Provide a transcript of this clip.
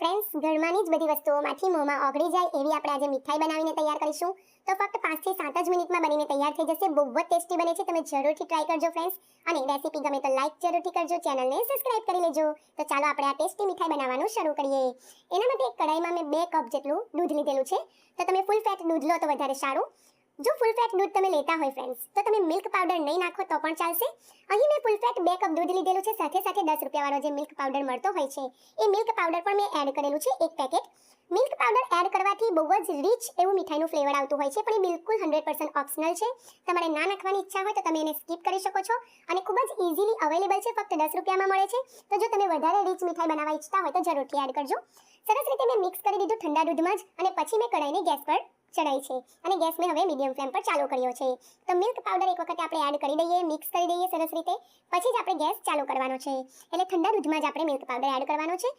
Friends, ઘરમાંની જ બધી વસ્તુઓમાંથી મોંમાં ઓગળી જાય એવી આપણે આજે મીઠાઈ બનાવીને તૈયાર કરીશું. તો ફક્ત 5 થી 7 જ મિનિટમાં બનીને તૈયાર થઈ જશે. બહુ જ ટેસ્ટી બને છે. તમે જરૂરથી ટ્રાય કરજો ફ્રેન્ડ્સ. અને રેસીપી ગમે તો લાઈક જરૂરથી કરજો, ચેનલને સબસ્ક્રાઇબ કરી લેજો. તો ચાલો આપણે આ ટેસ્ટી મીઠાઈ બનાવવાનું શરૂ કરીએ. એના માટે એક કઢાઈમાં મેં 2 કપ જેટલું દૂધ લીધેલું છે. તો તમે ફૂલ ફેટ દૂધ લો તો વધારે સારું. જો ફૂલ ફેટ દૂધ તમે લેતા હોય ફ્રેન્ડ્સ, તો તમે મિલ્ક પાવડર નહીં નાખો તો પણ ચાલશે. અહીં મેં ફૂલ ફેટ 2 કપ દૂધ લીધેલું છે. સાથે સાથે 10 રૂપિયાવાળો જે મિલ્ક પાવડર મળતો હોય છે, એ મિલ્ક પાવડર પણ મેં એડ કરેલું છે, 1 પેકેટ. મિલ્ક પાવડર એડ કરવાથી બહુ જ રીચ એવું મીઠાઈનું ફ્લેવર આવતું હોય છે, પણ એ બિલકુલ 100% ઓપ્શનલ છે. તમારે ના નાખવાની ઈચ્છા હોય તો તમે એને સ્કીપ કરી શકો છો. અને ખૂબ જ ઇઝીલી અવેલેબલ છે, ફક્ત 10 રૂપિયામાં મળે છે. તો જો તમે વધારે રીચ મીઠાઈ બનાવવા ઈચ્છતા હોય તો જરૂરથી એડ કરજો. સરસ રીતે મેં મિક્સ કરી દીધું ઠંડા દૂધમાં જ, અને પછી મેં કઢાઈને ગેસ પર ચડાઈ છે. અને ગેસ મેં હવે મીડિયમ ફ્લેમ પર ચાલુ કર્યો છે. તો મિલ્ક પાવડર એક વખત આપણે એડ કરી દઈએ, મિક્સ કરી દઈએ સરસ રીતે. પછી જ આપણે ગેસ ચાલુ કરવાનો છે. એટલે ઠંડા દૂધમાં જ આપણે મિલ્ક પાવડર એડ કરવાનો છે.